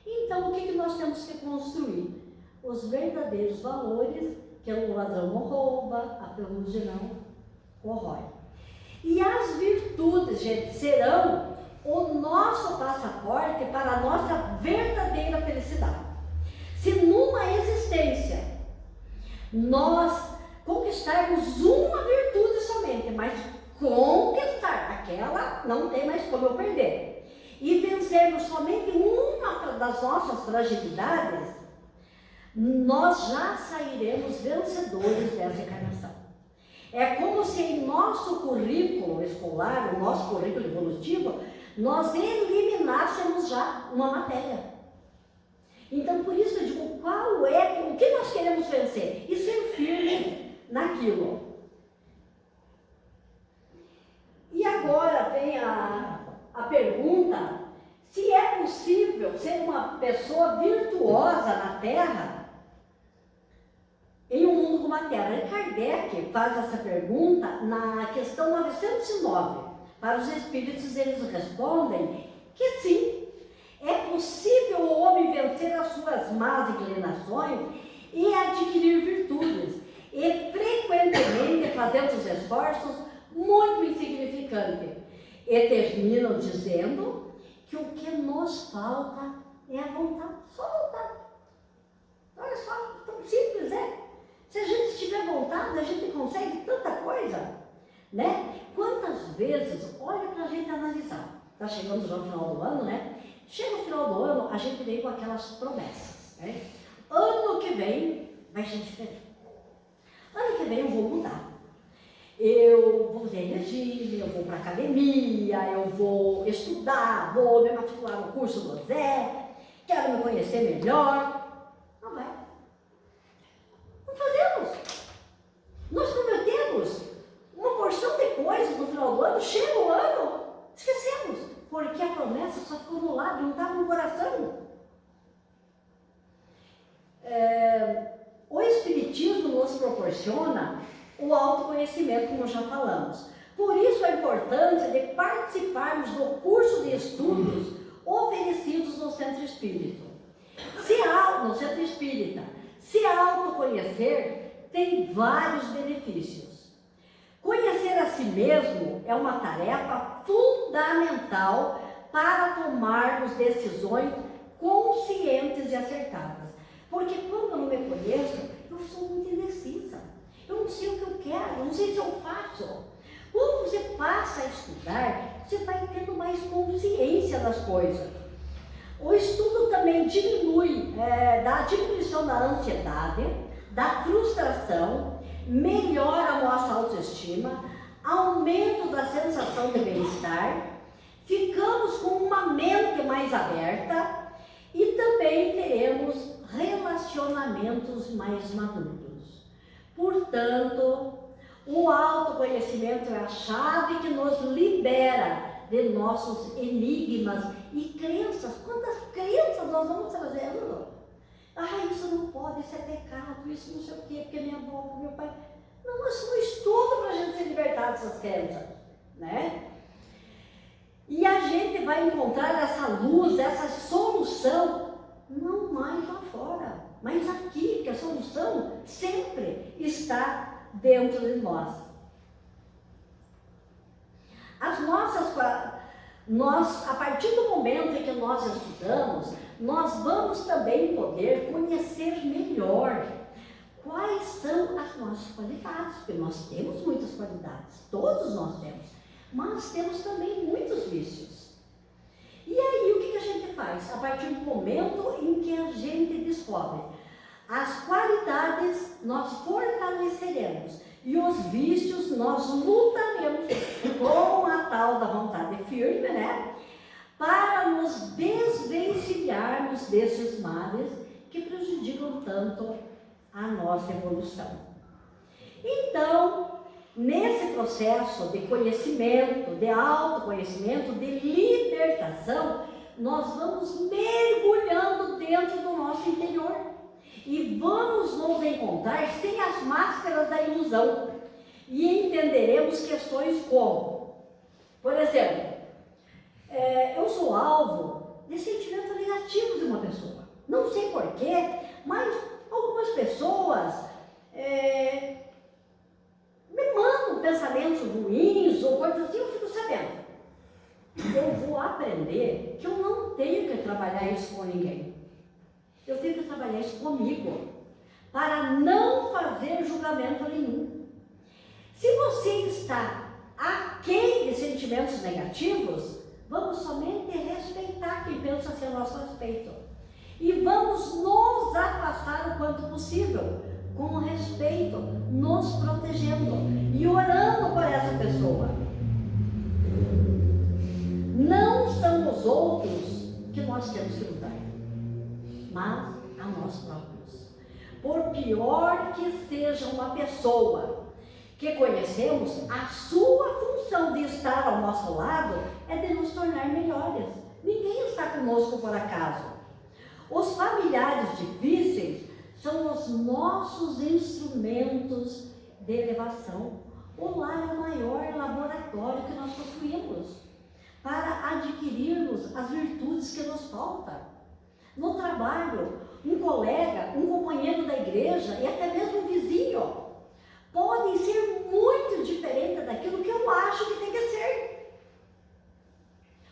Então, o que nós temos que construir? Os verdadeiros valores, que o ladrão não rouba, a ferrugem não corrói. E as virtudes, gente, serão o nosso passaporte para a nossa verdadeira felicidade. Se numa existência nós conquistarmos uma virtude somente, mas conquistar aquela não tem mais como eu perder, e vencermos somente uma das nossas fragilidades, nós já sairemos vencedores dessa encarnação. É como se em nosso currículo escolar, o nosso currículo evolutivo, nós eliminássemos já uma matéria. Então, por isso eu digo, o que nós queremos vencer? E ser firme naquilo. E agora vem a pergunta, se é possível ser uma pessoa virtuosa na Terra, em um mundo como a Terra. E Kardec faz essa pergunta na questão 909. Para os espíritos, eles respondem que sim, é possível o homem vencer as suas más inclinações e adquirir virtudes, e frequentemente fazendo os esforços muito insignificantes. E terminam dizendo que o que nos falta é a vontade, só vontade. Olha só, tão simples, é? Se a gente tiver vontade, a gente consegue tanta coisa, né? Quantas vezes, olha para a gente analisar, está chegando já no final do ano, né? Chega o final do ano, a gente vem com aquelas promessas, né? Ano que vem vai ser diferente. Ano que vem eu vou mudar. Eu vou ter regime, eu vou para academia, eu vou estudar, vou me matricular no curso do Zé, quero me conhecer melhor. Não vai. Não fazemos. Nós prometemos uma porção de coisas no final do ano, chega o ano, esquecemos, porque a promessa só ficou no lado, não estava no coração. O Espiritismo nos proporciona o autoconhecimento, como já falamos. Por isso a importância de participarmos do curso de estudos oferecidos no Centro Espírita. No Centro Espírita, se autoconhecer tem vários benefícios. Conhecer a si mesmo é uma tarefa fundamental para tomarmos decisões conscientes e acertadas. Porque quando eu não me conheço, eu sou muito indecisa. Eu não sei o que eu quero, eu não sei se eu faço. Quando você passa a estudar, você vai tendo mais consciência das coisas. O estudo também diminui, dá diminuição da ansiedade, da frustração, melhora a nossa autoestima, aumento da sensação de bem-estar, ficamos com uma mente mais aberta e também teremos relacionamentos mais maduros. Portanto, o autoconhecimento é a chave que nos libera de nossos enigmas e crenças. Quantas crenças nós vamos trazendo? Ah, isso não pode, isso é pecado, isso não sei o quê, porque minha avó, meu pai... Não, isso não estudo para a gente se libertar dessas crenças, né? E a gente vai encontrar essa luz, essa solução, não mais lá fora, mas aqui, que a solução sempre está dentro de nós. A partir do momento em que nós estudamos, nós vamos também poder conhecer melhor quais são as nossas qualidades, porque nós temos muitas qualidades, todos nós temos, mas temos também muitos vícios. E aí o que a gente faz? A partir do momento em que a gente descobre as qualidades, nós fortaleceremos e os vícios nós lutaremos com a tal da vontade firme, né? Para nos desvencilharmos desses males que prejudicam tanto a nossa evolução. Então, nesse processo de conhecimento, de autoconhecimento, de libertação, nós vamos mergulhando dentro do nosso interior e vamos nos encontrar sem as máscaras da ilusão e entenderemos questões como, por exemplo, eu sou alvo de sentimentos negativos de uma pessoa. Não sei porquê, mas algumas pessoas me mandam pensamentos ruins ou coisas assim, eu fico sabendo. Eu vou aprender que eu não tenho que trabalhar isso com ninguém. Eu tenho que trabalhar isso comigo, para não fazer julgamento nenhum. Se você está aquém de sentimentos negativos, vamos somente respeitar quem pensa assim a nosso respeito. E vamos nos afastar o quanto possível, com respeito, nos protegendo e orando por essa pessoa. Não são os outros que nós temos que lutar, mas a nós próprios. Por pior que seja uma pessoa que conhecemos, a sua função de estar ao nosso lado é de nos tornar melhores. Ninguém está conosco por acaso. Os familiares difíceis são os nossos instrumentos de elevação. O lar é o maior laboratório que nós possuímos para adquirirmos as virtudes que nos faltam. No trabalho, um colega, um companheiro da igreja e até mesmo um vizinho podem ser muito diferentes daquilo que eu acho que tem que ser.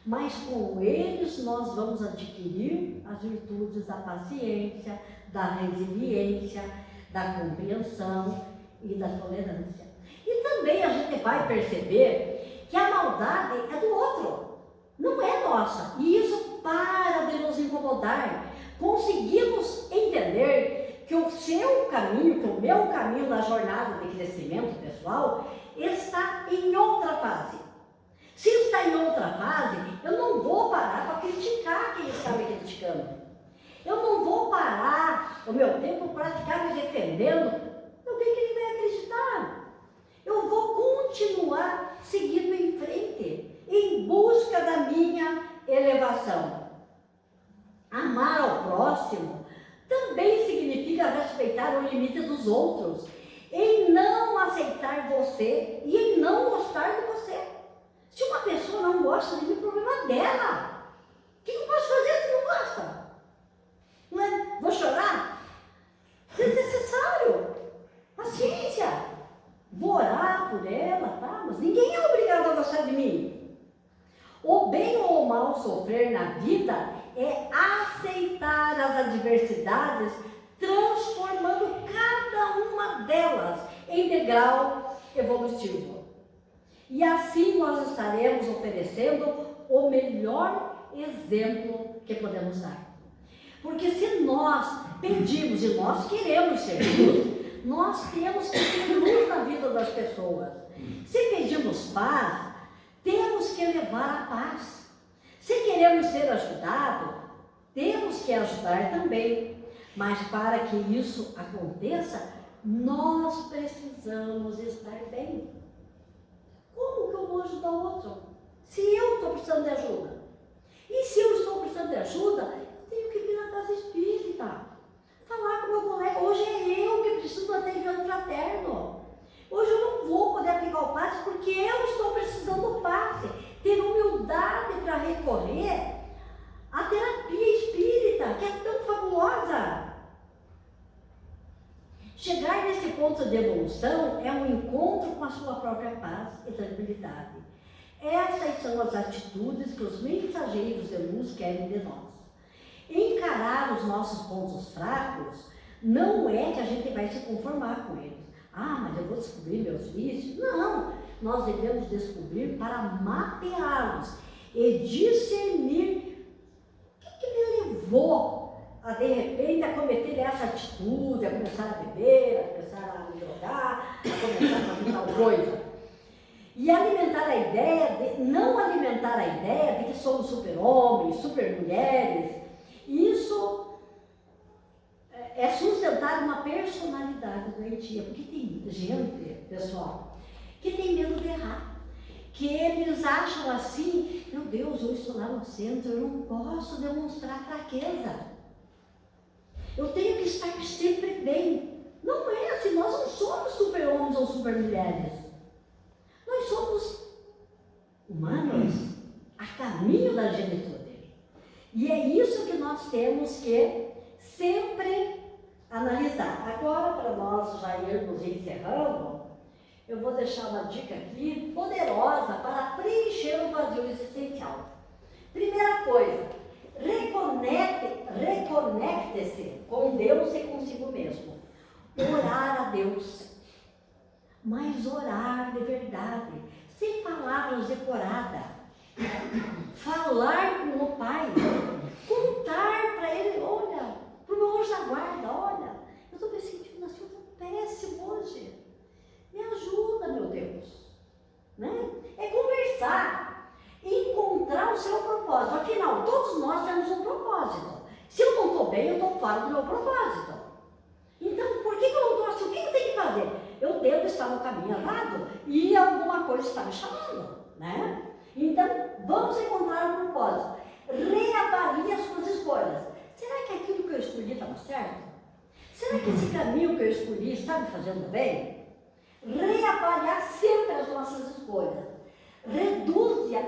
Mas com eles nós vamos adquirir as virtudes da paciência, da resiliência, da compreensão e da tolerância. E também a gente vai perceber que a maldade é do outro, não é nossa. E isso para de nos incomodar. Conseguimos entender que o seu caminho, que o meu caminho na jornada de crescimento pessoal está em outra fase. Se está em outra fase, eu não vou parar para criticar quem está me criticando. Eu não vou parar o meu tempo para ficar me defendendo. O que ele vai acreditar? Eu vou continuar seguindo em frente, em busca da minha elevação. Amar ao próximo também significa respeitar o limite dos outros, em não aceitar você e em não gostar de você. Se uma pessoa não gosta de mim, o problema é dela. O que eu posso fazer se não gosta? Não é? Vou chorar? É desnecessário. Paciência. Vou orar por ela, tá? Mas ninguém é obrigado a gostar de mim. O bem ou o mal sofrer na vida é aceitar as adversidades, transformando cada uma delas em degrau evolutivo. E assim nós estaremos oferecendo o melhor exemplo que podemos dar. Porque se nós pedimos e nós queremos ser luz, nós temos que ser luz na vida das pessoas. Se pedimos paz, temos que levar a paz. Se queremos ser ajudados, temos que ajudar também. Mas para que isso aconteça, nós precisamos estar bem. Como que eu vou ajudar o outro? Se eu estou precisando de ajuda. E se eu estou precisando de ajuda, eu tenho que vir na casa espírita. Falar com o meu colega. Hoje é eu que preciso do atendimento fraterno. Hoje eu não vou poder aplicar o passe porque eu estou precisando do passe. Ter humildade para recorrer à terapia espírita, que é tão fabulosa. Chegar nesse ponto de evolução é um encontro com a sua própria paz e tranquilidade. Essas são as atitudes que os mensageiros de luz querem de nós. Encarar os nossos pontos fracos não é que a gente vai se conformar com eles. Ah, mas eu vou descobrir meus vícios? Não, nós devemos descobrir para mapeá-los e discernir o que me levou a de repente a cometer essa atitude, a começar a beber, a começar a me drogar, a começar a fazer tal coisa. E alimentar a ideia não alimentar a ideia de que somos super-homens, super-mulheres. Isso é sustentar uma personalidade doentia, porque tem gente, pessoal, que tem medo de errar, que eles acham assim, meu Deus, eu estou lá no centro, eu não posso demonstrar fraqueza. Eu tenho que estar sempre bem. Não é assim, nós não somos super-homens ou super-mulheres. Nós somos humanos a caminho da genitude. E é isso que nós temos que sempre analisar. Agora, para nós já irmos encerrando, eu vou deixar uma dica aqui poderosa para preencher o vazio existencial. Primeira coisa, reconecte-se com Deus e consigo mesmo. Orar a Deus, mas orar de verdade, sem palavras decoradas. Falar com o Pai, contar para Ele, olha, meu anjo da guarda, olha, eu estou me sentindo assim, eu estou péssimo hoje. Me ajuda, meu Deus. Né? É conversar, encontrar o seu propósito. Afinal, todos nós temos um propósito. Se eu não estou bem, eu estou fora do meu propósito. Então, por que eu não estou assim? O que eu tenho que fazer? Eu devo estar no caminho errado e alguma coisa está me chamando, né? Então, vamos encontrar um propósito. Reavalie as suas escolhas. Será que aquilo que eu escolhi estava certo? Será que esse caminho que eu escolhi está me fazendo bem? Reavaliar sempre as nossas escolhas. Reduza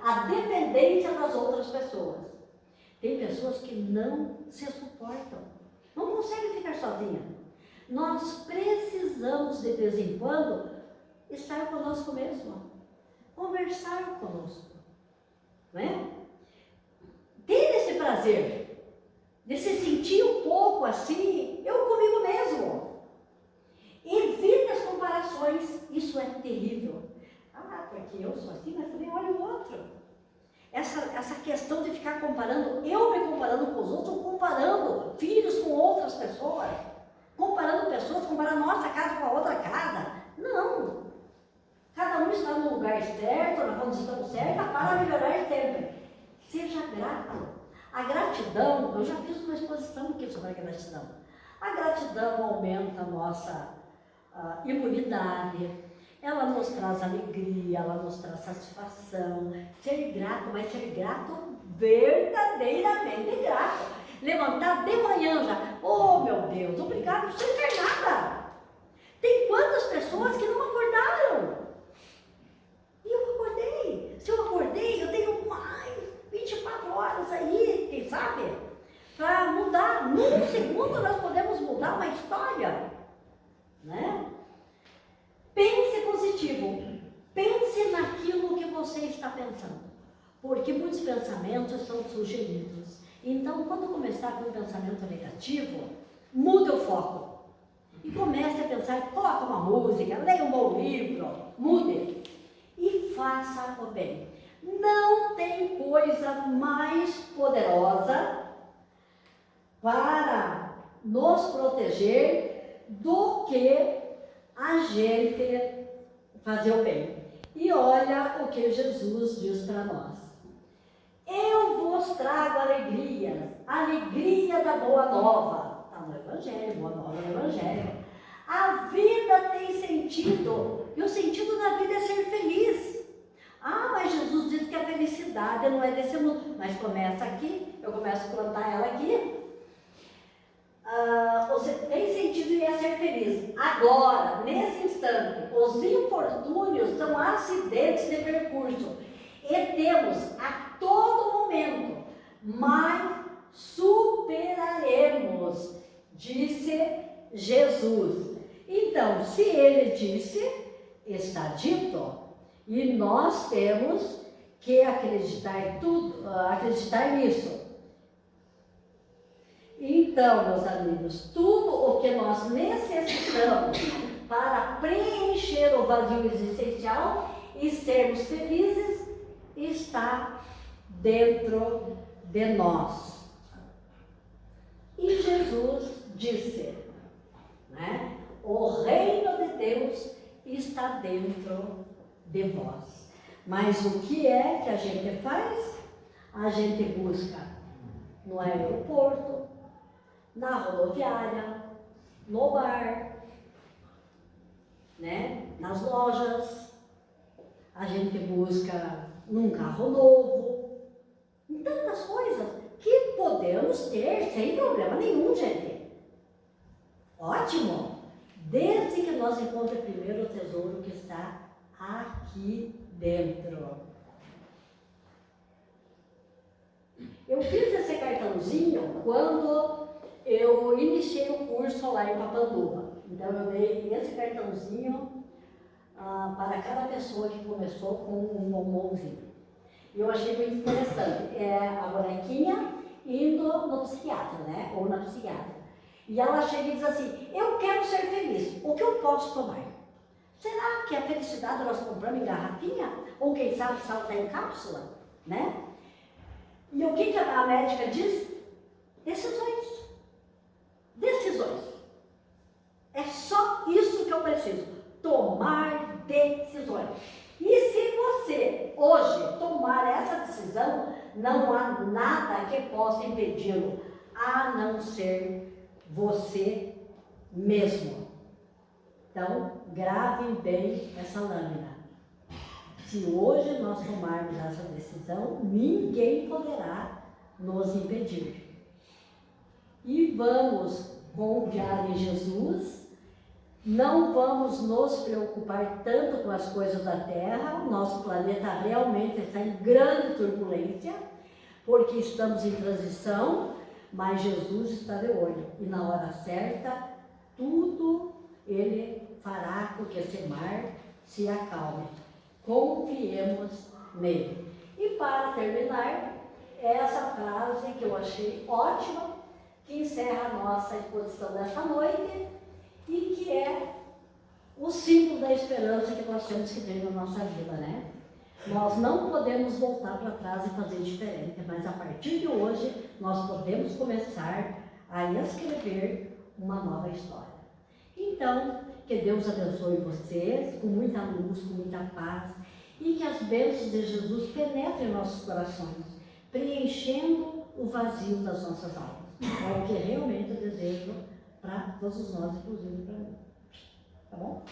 a dependência das outras pessoas. Tem pessoas que não se suportam, não conseguem ficar sozinhas. Nós precisamos, de vez em quando, estar conosco mesmo, conversar conosco, não é? Ter esse prazer de se sentir um pouco assim, eu comigo mesmo. Evite as comparações, isso é terrível. Ah, porque eu sou assim, mas também olha o outro. Essa questão de ficar comparando, eu me comparando com os outros, ou comparando filhos com outras pessoas, comparando pessoas, comparando nossa casa com a outra casa. Não. Cada um está no lugar certo, na condição certa, para melhorar sempre. Seja grato. A gratidão, eu já fiz uma exposição aqui sobre a gratidão. A gratidão aumenta a nossa imunidade. Ela nos traz alegria, ela nos traz satisfação. Ser grato, mas ser grato verdadeiramente grato. Levantar de manhã já, oh meu Deus, obrigado, sem ter nada. Tem quantas pessoas que não acordaram? E eu acordei. Se eu acordei, eu tenho mais 24 horas aí, quem sabe? Para mudar. Num segundo nós podemos mudar uma história, né? Pense positivo, pense naquilo que você está pensando, porque muitos pensamentos são sugeridos. Então, quando começar com um pensamento negativo, mude o foco e comece a pensar, coloque uma música, leia um bom livro, mude e faça o bem. Não tem coisa mais poderosa para nos proteger do que a gente fazer o bem. E olha o que Jesus diz para nós. Eu vos trago alegria, alegria da boa nova. Está no Evangelho, boa nova no Evangelho. A vida tem sentido, e o sentido da vida é ser feliz. Ah, mas Jesus disse que a felicidade não é desse mundo. Mas começa aqui, eu começo a plantar ela aqui. Você tem sentido em ser feliz. Agora, nesse instante, os infortúnios são acidentes de percurso e temos a todo momento, mas superaremos, disse Jesus. Então, se ele disse, está dito, e nós temos que acreditar nisso. Então, meus amigos, tudo o que nós necessitamos para preencher o vazio existencial e sermos felizes está dentro de nós. E Jesus disse, né? O reino de Deus está dentro de vós. Mas o que é que a gente faz? A gente busca no aeroporto, na rodoviária, no bar, né? Nas lojas, a gente busca num carro novo, em tantas coisas que podemos ter sem problema nenhum, gente. Ótimo! Desde que nós encontremos primeiro o tesouro que está aqui dentro. Eu fiz esse cartãozinho quando eu iniciei o curso lá em Papanduva. Então eu dei esse cartãozinho para cada pessoa que começou com um bombonzinho. E eu achei muito interessante. É a bonequinha indo no psiquiatra, né? Ou na psiquiatra. E ela chega e diz assim, eu quero ser feliz, o que eu posso tomar? Será que a felicidade nós compramos em garrafinha? Ou quem sabe salta em cápsula, né? E o que a médica diz? Decisões. Decisões. É só isso que eu preciso. Tomar decisões. E se você hoje tomar essa decisão, não há nada que possa impedi-lo, a não ser você mesmo. Então, gravem bem essa lâmina. Se hoje nós tomarmos essa decisão, ninguém poderá nos impedir. E vamos confiar em Jesus, não vamos nos preocupar tanto com as coisas da Terra, o nosso planeta realmente está em grande turbulência, porque estamos em transição, mas Jesus está de olho, e na hora certa, tudo Ele fará com que esse mar se acalme. Confiemos nele. E para terminar, essa frase que eu achei ótima, que encerra a nossa exposição desta noite e que é o símbolo da esperança que nós temos que ter na nossa vida, né? Nós não podemos voltar para trás e fazer diferente, mas a partir de hoje nós podemos começar a escrever uma nova história. Então, que Deus abençoe vocês com muita luz, com muita paz e que as bênçãos de Jesus penetrem em nossos corações, preenchendo o vazio das nossas almas. É o que realmente eu desejo para todos nós, inclusive para mim. Tá bom?